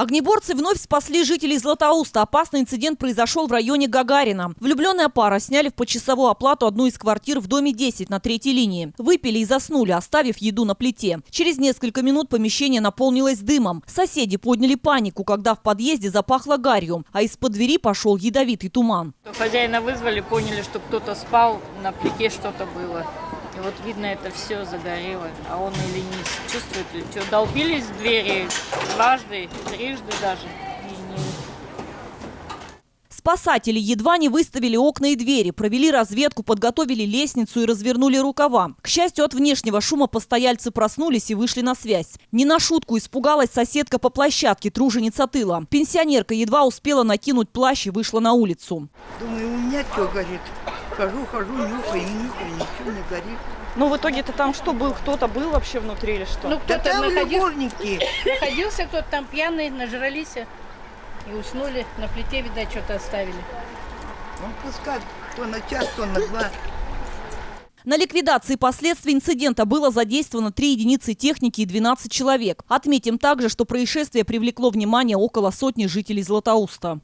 Огнеборцы вновь спасли жителей Златоуста. Опасный инцидент произошел в районе Гагарина. Влюбленная пара сняли в почасовую оплату одну из квартир в доме 10 на 3-й линии. Выпили и заснули, оставив еду на плите. Через несколько минут помещение наполнилось дымом. Соседи подняли панику, когда в подъезде запахло гарью, а из-под двери пошел ядовитый туман. Хозяина вызвали, поняли, что кто-то спал, на плите что-то было. И вот видно, это все загорело, а он или не чувствует, или что. Долбились в двери дважды, трижды даже. Спасатели едва не выставили окна и двери, провели разведку, подготовили лестницу и развернули рукава. К счастью, от внешнего шума постояльцы проснулись и вышли на связь. Не на шутку испугалась соседка по площадке, труженица тыла. Пенсионерка едва успела накинуть плащ и вышла на улицу. Думаю, у меня что горит? Хожу, нюхаю, ничего не горит. Ну, в итоге-то там что был? Кто-то был вообще внутри или что? Ну, кто-то находился кто-то там пьяный, нажрались и уснули. На плите, видать, что-то оставили. Он пускай то на час, то на два. На ликвидации последствий инцидента было задействовано 3 единицы техники и 12 человек. Отметим также, что происшествие привлекло внимание около 100 жителей Златоуста.